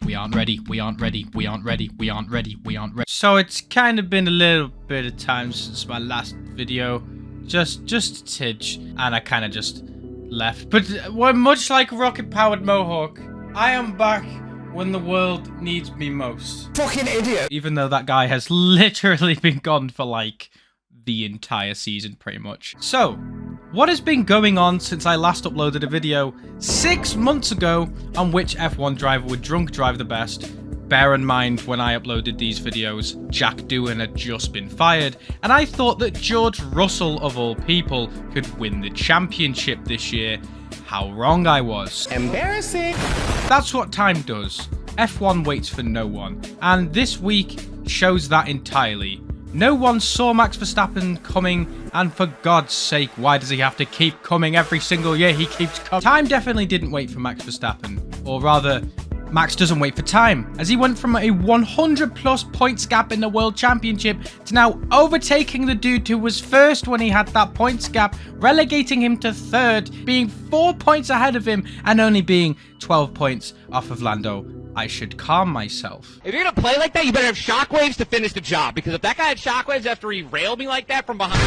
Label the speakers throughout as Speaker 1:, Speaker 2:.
Speaker 1: We aren't ready. We aren't ready. We aren't ready. We aren't ready. We aren't ready. So it's kind of been a little bit of time since my last video. Just a tidge. And I kind of just left. But we're much like rocket-powered Mohawk. I am back when the world needs me most.
Speaker 2: Fucking idiot.
Speaker 1: Even though that guy has literally been gone for like the entire season pretty much. So, what has been going on since I last uploaded a video 6 months ago on which F1 driver would drunk drive the best? Bear in mind, when I uploaded these videos, Jack Doohan had just been fired, and I thought that George Russell, of all people, could win the championship this year. How wrong I was.
Speaker 2: Embarrassing.
Speaker 1: That's what time does. F1 waits for no one, and this week shows that entirely. No one saw Max Verstappen coming, and for God's sake, why does he have to keep coming every single year he keeps coming? Time definitely didn't wait for Max Verstappen, or rather, Max doesn't wait for time, as he went from a 100 plus points gap in the World Championship to now overtaking the dude who was first when he had that points gap, relegating him to third, being 4 points ahead of him, and only being 12 points off of Lando. I should calm myself.
Speaker 3: If you're gonna play like that, you better have shockwaves to finish the job. Because if that guy had shockwaves after he railed me like that from behind...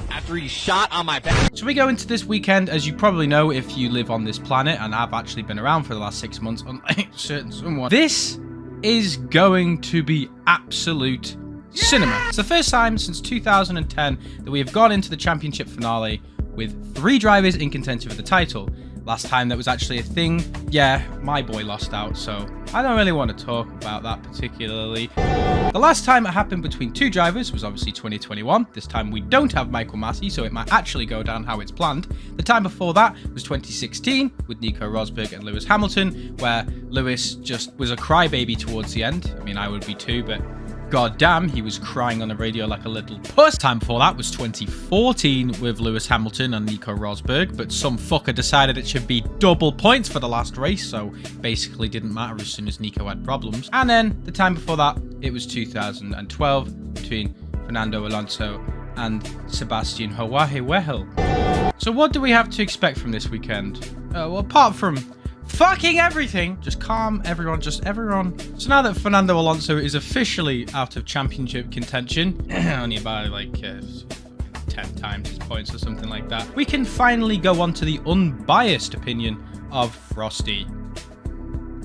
Speaker 3: After he shot on my back.
Speaker 1: So we go into this weekend, as you probably know if you live on this planet, and I've actually been around for the last 6 months, unlike certain someone. This is going to be absolute cinema. It's the first time since 2010 that we have gone into the championship finale with 3 drivers in contention for the title. Last time that was actually a thing, yeah, my boy lost out, so I don't really want to talk about that particularly. The last time it happened between 2 drivers was obviously 2021. This time we don't have Michael Massey, so it might actually go down how it's planned. The time before that was 2016 with Nico Rosberg and Lewis Hamilton, where Lewis just was a crybaby towards the end. I mean, I would be too, but god damn, he was crying on the radio like a little puss. Time before that was 2014 with Lewis Hamilton and Nico Rosberg, but some fucker decided it should be double points for the last race, so basically didn't matter as soon as Nico had problems. And then the time before that, it was 2012 between Fernando Alonso and Sebastian Vettel. So what do we have to expect from this weekend? Well, apart from fucking everything. Just calm, everyone, just everyone. So now that Fernando Alonso is officially out of championship contention, only by like 10 times his points or something like that, we can finally go on to the unbiased opinion of Frosty.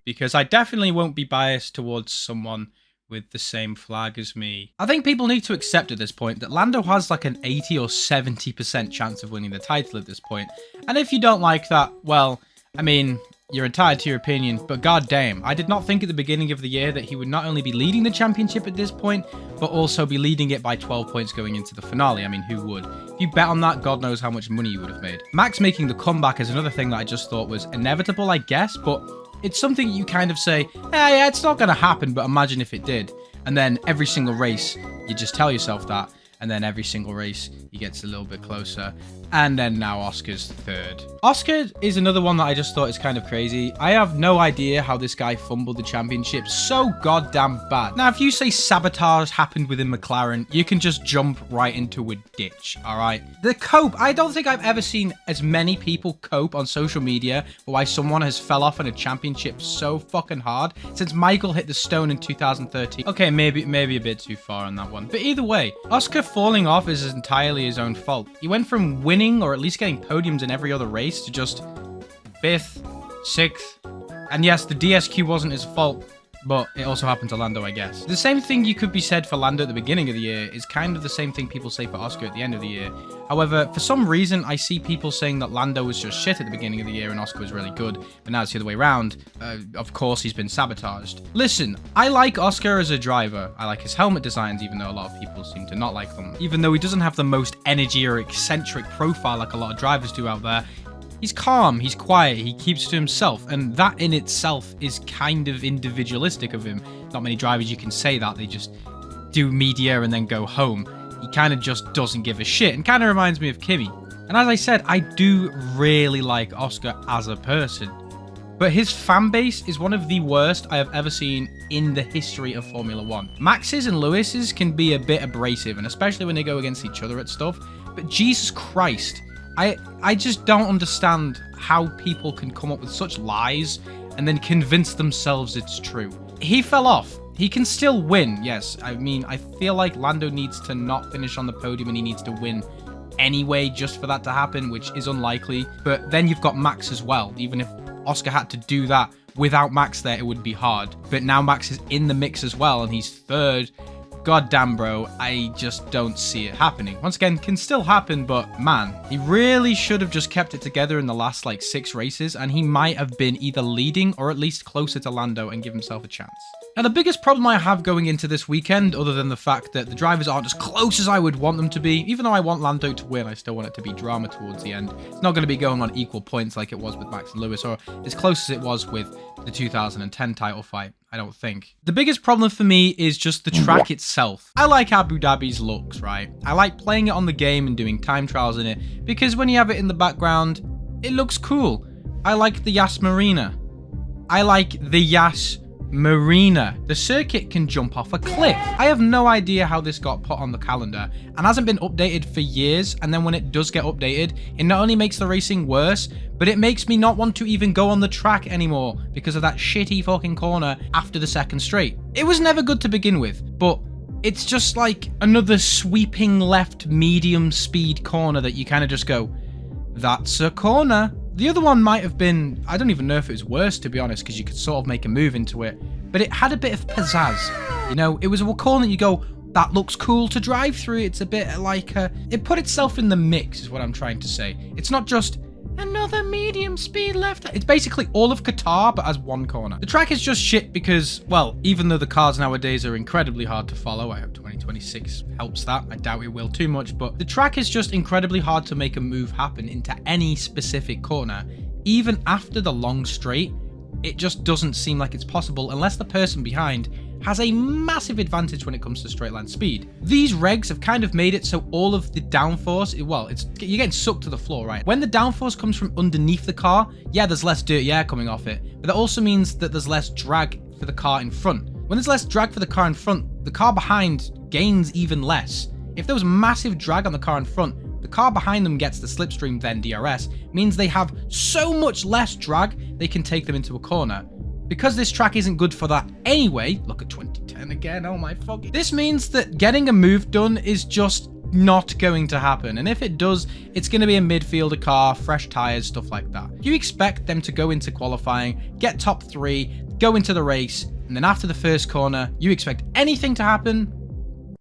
Speaker 1: Because I definitely won't be biased towards someone with the same flag as me. I think people need to accept at this point that Lando has like an 80 or 70% chance of winning the title at this point. And if you don't like that, well, I mean, you're entitled to your opinion, but goddamn, I did not think at the beginning of the year that he would not only be leading the championship at this point, but also be leading it by 12 points going into the finale. I mean, who would? If you bet on that, God knows how much money you would have made. Max making the comeback is another thing that I just thought was inevitable, I guess, but it's something you kind of say, yeah, it's not going to happen, but imagine if it did. And then every single race, you just tell yourself that. And then every single race, he gets a little bit closer. And then now Oscar's third. Oscar is another one that I just thought is kind of crazy. I have no idea how this guy fumbled the championship so goddamn bad. Now, if you say sabotage happened within McLaren, you can just jump right into a ditch, all right? The cope, I don't think I've ever seen as many people cope on social media for why someone has fell off in a championship so fucking hard since Michael hit the stone in 2013. Okay, maybe a bit too far on that one. But either way, Oscar falling off is entirely his own fault. He went from winning or at least getting podiums in every other race to just 5th, 6th. And yes, the DSQ wasn't his fault, but it also happened to Lando, I guess. The same thing you could be said for Lando at the beginning of the year is kind of the same thing people say for Oscar at the end of the year. However, for some reason, I see people saying that Lando was just shit at the beginning of the year and Oscar was really good, but now it's the other way around. Of course, he's been sabotaged. Listen, I like Oscar as a driver. I like his helmet designs, even though a lot of people seem to not like them. Even though he doesn't have the most energy or eccentric profile like a lot of drivers do out there, he's calm, he's quiet, he keeps to himself, and that in itself is kind of individualistic of him. Not many drivers you can say that, they just do media and then go home. He kind of just doesn't give a shit, and kind of reminds me of Kimi. And as I said, I do really like Oscar as a person. But his fan base is one of the worst I have ever seen in the history of Formula 1. Max's and Lewis's can be a bit abrasive, and especially when they go against each other at stuff, but Jesus Christ, I just don't understand how people can come up with such lies and then convince themselves it's true. He fell off. He can still win, yes. I mean, I feel like Lando needs to not finish on the podium and he needs to win anyway just for that to happen, which is unlikely. But then you've got Max as well. Even if Oscar had to do that without Max there, it would be hard. But now Max is in the mix as well and he's third. God damn, bro, I just don't see it happening. Once again, can still happen, but man, he really should have just kept it together in the last like 6 races and he might have been either leading or at least closer to Lando and give himself a chance. Now, the biggest problem I have going into this weekend, other than the fact that the drivers aren't as close as I would want them to be, even though I want Lando to win, I still want it to be drama towards the end. It's not going to be going on equal points like it was with Max and Lewis, or as close as it was with the 2010 title fight, I don't think. The biggest problem for me is just the track itself. I like Abu Dhabi's looks, right? I like playing it on the game and doing time trials in it, because when you have it in the background, it looks cool. I like the Yas Marina. I like the Yas Marina. The circuit can jump off a cliff. I have no idea how this got put on the calendar and hasn't been updated for years, and then when it does get updated, it not only makes the racing worse, but it makes me not want to even go on the track anymore because of that shitty fucking corner after the second straight. It was never good to begin with, but it's just like another sweeping left medium speed corner that you kind of just go, that's a corner. The other one might have been, I don't even know if it was worse, to be honest, because you could sort of make a move into it, but it had a bit of pizzazz. You know, it was a corner that you go, that looks cool to drive through. It's a bit like, it put itself in the mix is what I'm trying to say. It's not just another medium speed left. It's basically all of Qatar, but as one corner. The track is just shit because, well, even though the cars nowadays are incredibly hard to follow, I hope 2026 helps that. I doubt it will too much, but the track is just incredibly hard to make a move happen into any specific corner. Even after the long straight, it just doesn't seem like it's possible unless the person behind has a massive advantage when it comes to straight line speed. These regs have kind of made it so all of the downforce, well, you're getting sucked to the floor, right? When the downforce comes from underneath the car, yeah, there's less dirty air coming off it, but that also means that there's less drag for the car in front. When there's less drag for the car in front, the car behind gains even less. If there was massive drag on the car in front, the car behind them gets the slipstream, then DRS, means they have so much less drag, they can take them into a corner. Because this track isn't good for that anyway, look at 2010 again, oh my fucking... This means that getting a move done is just not going to happen, and if it does, it's going to be a midfielder car, fresh tyres, stuff like that. If you expect them to go into qualifying, get top 3, go into the race, and then after the first corner, you expect anything to happen,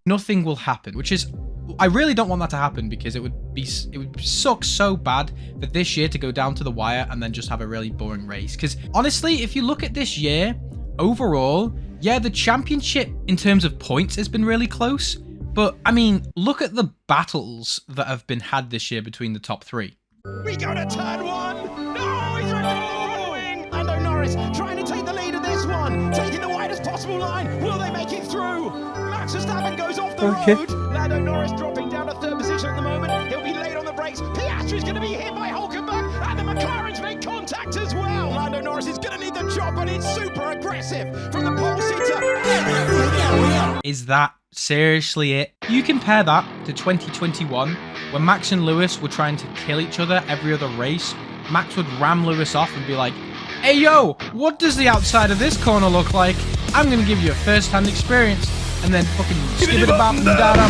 Speaker 1: nothing will happen, which is... I really don't want that to happen because it would suck so bad for this year to go down to the wire and then just have a really boring race. Because honestly, if you look at this year, overall, yeah, the championship in terms of points has been really close. But I mean, look at the battles that have been had this year between the top 3.
Speaker 2: We go to turn 1. No, he's right on the front wing. Lando Norris trying to take the lead of this one, taking the widest possible line. Will they make it through? Max Verstappen goes off the road. Lando Norris dropping down to 3rd position at the moment. He'll be late on the brakes. Piastri's going to be hit by Hulkenberg, and the McLaren's make contact as well. Lando Norris is going to need the job, but it's super aggressive from the pole seater.
Speaker 1: Is that seriously it? You compare that to 2021, when Max and Lewis were trying to kill each other every other race. Max would ram Lewis off and be like, hey yo, what does the outside of this corner look like? I'm going to give you a first-hand experience. And then fucking skip it about and da-da.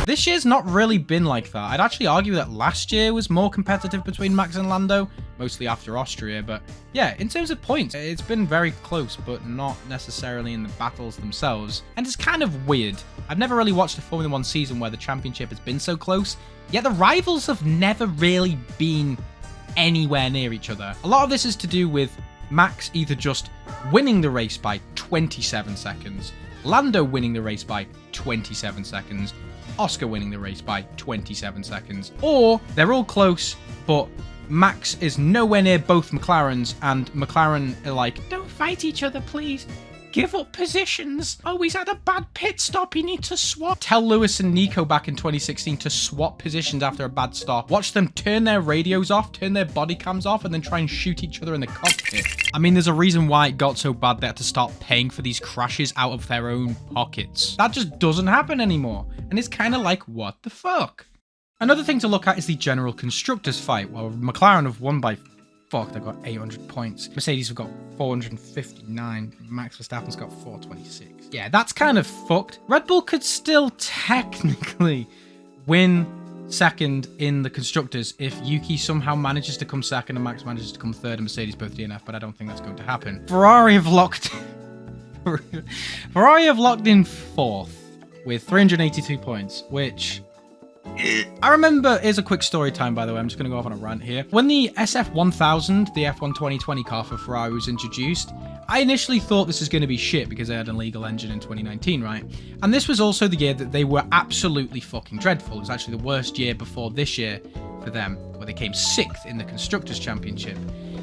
Speaker 1: This year's not really been like that. I'd actually argue that last year was more competitive between Max and Lando, mostly after Austria. But yeah, in terms of points, it's been very close, but not necessarily in the battles themselves. And it's kind of weird. I've never really watched a Formula 1 season where the championship has been so close, yet the rivals have never really been anywhere near each other. A lot of this is to do with Max either just winning the race by 27 seconds, Lando winning the race by 27 seconds, Oscar winning the race by 27 seconds, or they're all close, but Max is nowhere near both McLarens, and McLaren are like, don't fight each other, please. Give up positions. Oh, he's had a bad pit stop. He needs to swap. Tell Lewis and Nico back in 2016 to swap positions after a bad stop. Watch them turn their radios off, turn their body cams off, and then try and shoot each other in the cockpit. I mean, there's a reason why it got so bad they had to start paying for these crashes out of their own pockets. That just doesn't happen anymore. And it's kind of like, what the fuck? Another thing to look at is the general constructors fight. Well, McLaren have won by fuck, they've got 800 points. Mercedes have got 459. Max Verstappen's got 426. Yeah, that's kind of fucked. Red Bull could still technically win second in the constructors if Yuki somehow manages to come second and Max manages to come third and Mercedes both DNF, but I don't think that's going to happen. Ferrari have locked in fourth with 382 points, which I remember, here's a quick story time, by the way. I'm just going to go off on a rant here. When the SF1000, the F1 2020 car for Ferrari, was introduced, I initially thought this was going to be shit because they had an illegal engine in 2019, right? And this was also the year that they were absolutely fucking dreadful. It was actually the worst year before this year for them, where they came 6th in the Constructors' Championship.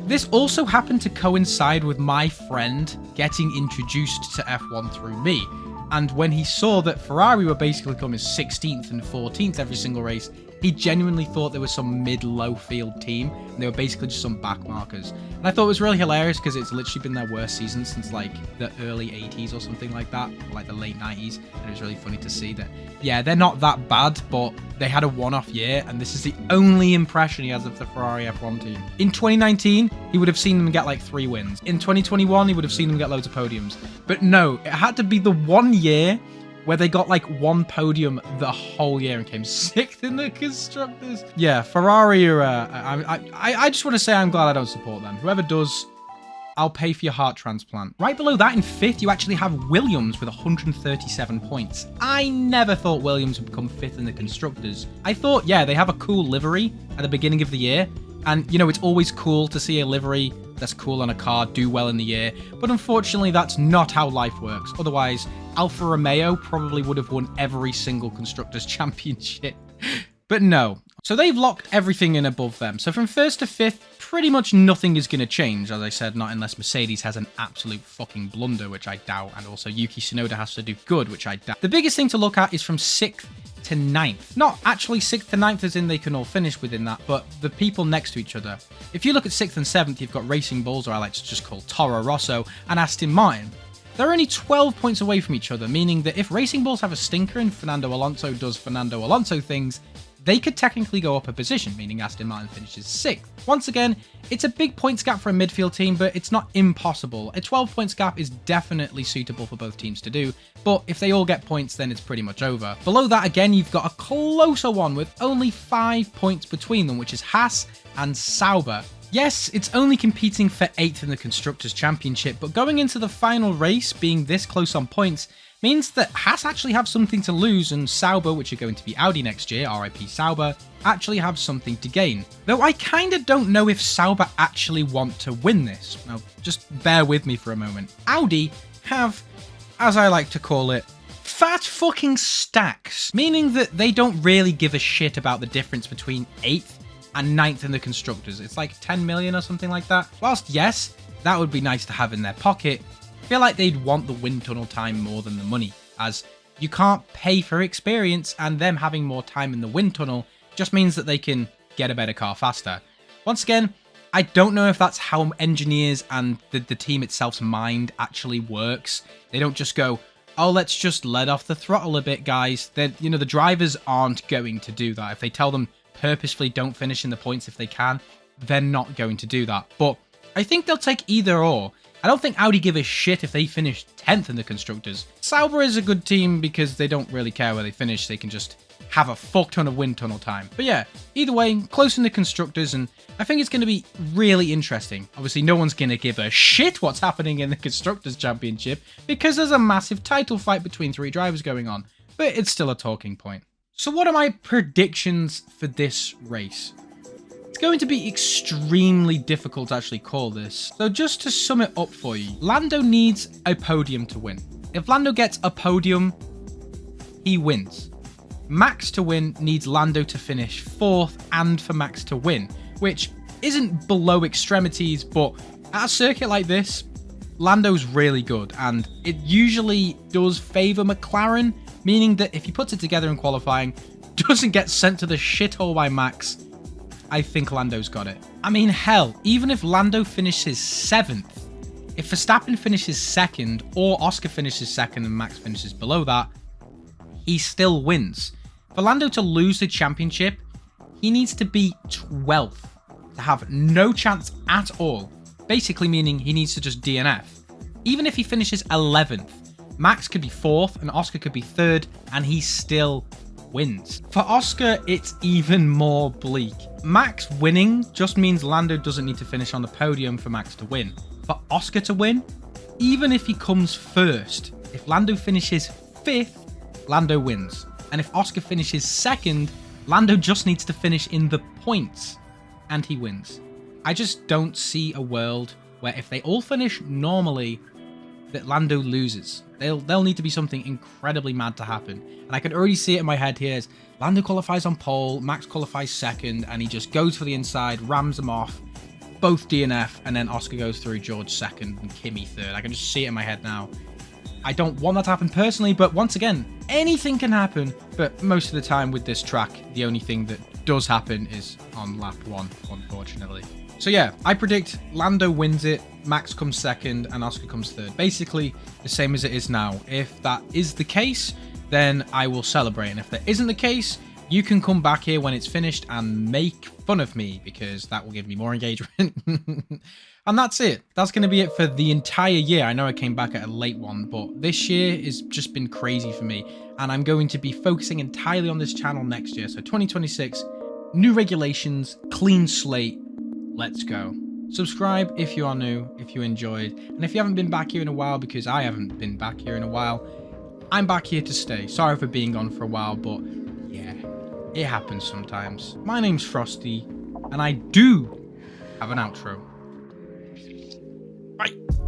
Speaker 1: This also happened to coincide with my friend getting introduced to F1 through me. And when he saw that Ferrari were basically coming 16th and 14th every single race, he genuinely thought there was some mid-low field team, and they were basically just some back markers. And I thought it was really hilarious because it's literally been their worst season since like the early 80s or something like that, or like the late 90s. And it was really funny to see that, yeah, they're not that bad, but they had a one-off year, and this is the only impression he has of the Ferrari F1 team. In 2019, he would have seen them get like 3 wins. In 2021, he would have seen them get loads of podiums. But no, it had to be the one year where they got like 1 podium the whole year and came 6th in the constructors. Yeah, Ferrari are, I just want to say I'm glad I don't support them. Whoever does, I'll pay for your heart transplant. Right below that in 5th, you actually have Williams with 137 points. I never thought Williams would become 5th in the constructors. I thought, yeah, they have a cool livery at the beginning of the year. And, you know, it's always cool to see a livery that's cool on a car do well in the year. But unfortunately, that's not how life works. Otherwise, Alfa Romeo probably would have won every single Constructors' Championship. But no. So they've locked everything in above them. So from 1st to 5th, pretty much nothing is going to change. As I said, not unless Mercedes has an absolute fucking blunder, which I doubt. And also Yuki Tsunoda has to do good, which I doubt. The biggest thing to look at is from 6th to 9th. Not actually 6th to 9th as in they can all finish within that, but the people next to each other. If you look at 6th and 7th, you've got Racing Bulls, or I like to just call Toro Rosso, and Aston Martin. They're only 12 points away from each other, meaning that if Racing Bulls have a stinker and Fernando Alonso does Fernando Alonso things, they could technically go up a position, meaning Aston Martin finishes 6th. Once again, it's a big points gap for a midfield team, but it's not impossible. A 12 points gap is definitely suitable for both teams to do, but if they all get points, then it's pretty much over. Below that, again, you've got a closer one with only 5 points between them, which is Haas and Sauber. Yes, it's only competing for 8th in the Constructors' Championship, but going into the final race, being this close on points, means that Haas actually have something to lose, and Sauber, which are going to be Audi next year, RIP Sauber, actually have something to gain. Though I kinda don't know if Sauber actually want to win this. Now, just bear with me for a moment. Audi have, as I like to call it, fat fucking stacks, meaning that they don't really give a shit about the difference between 8th and 9th in the Constructors. It's like 10 million or something like that. Whilst, yes, that would be nice to have in their pocket, I feel like they'd want the wind tunnel time more than the money, as you can't pay for experience, and them having more time in the wind tunnel just means that they can get a better car faster. Once again, I don't know if that's how engineers and the team itself's mind actually works. They don't just go, oh, let's just let off the throttle a bit, guys. You know, the drivers aren't going to do that. If they tell them purposefully don't finish in the points if they can, they're not going to do that. But I think they'll take either or. I don't think Audi give a shit if they finish 10th in the Constructors. Sauber is a good team because they don't really care where they finish. They can just have a fuck ton of wind tunnel time. But yeah, either way, close in the Constructors, and I think it's going to be really interesting. Obviously, no one's going to give a shit what's happening in the Constructors' Championship because there's a massive title fight between 3 drivers going on. But it's still a talking point. So what are my predictions for this race? It's going to be extremely difficult to actually call this. So just to sum it up for you, Lando needs a podium to win. If Lando gets a podium, he wins. Max to win needs Lando to finish 4th and for Max to win, which isn't below extremities, but at a circuit like this, Lando's really good, and it usually does favour McLaren, meaning that if he puts it together in qualifying, doesn't get sent to the shithole by Max, I think Lando's got it. I mean, hell, even if Lando finishes 7th, if Verstappen finishes 2nd, or Oscar finishes 2nd and Max finishes below that, he still wins. For Lando to lose the championship he needs to be 12th to have no chance at all. Basically meaning he needs to just DNF. Even if he finishes 11th, Max could be 4th and Oscar could be 3rd and he still wins. For Oscar, it's even more bleak. Max winning just means Lando doesn't need to finish on the podium for Max to win. For Oscar to win, even if he comes 1st, if Lando finishes 5th, Lando wins. And if Oscar finishes 2nd, Lando just needs to finish in the points and he wins. I just don't see a world where if they all finish normally, that Lando loses. They'll need to be something incredibly mad to happen. And I can already see it in my head here as Lando qualifies on pole, Max qualifies 2nd, and he just goes for the inside, rams them off, both DNF, and then Oscar goes through, George 2nd, and Kimi 3rd. I can just see it in my head now. I don't want that to happen personally, but once again, anything can happen. But most of the time with this track, the only thing that does happen is on lap 1, unfortunately. So yeah, I predict Lando wins it, Max comes 2nd, and Oscar comes 3rd. Basically, the same as it is now. If that is the case, then I will celebrate. And if that isn't the case, you can come back here when it's finished and make fun of me, because that will give me more engagement. And that's it. That's going to be it for the entire year. I know I came back at a late one, but this year has just been crazy for me. And I'm going to be focusing entirely on this channel next year. So 2026, new regulations, clean slate. Let's go. Subscribe if you are new, if you enjoyed. And if you haven't been back here in a while, because I haven't been back here in a while, I'm back here to stay. Sorry for being gone for a while, but yeah, it happens sometimes. My name's Frosty, and I do have an outro. Bye.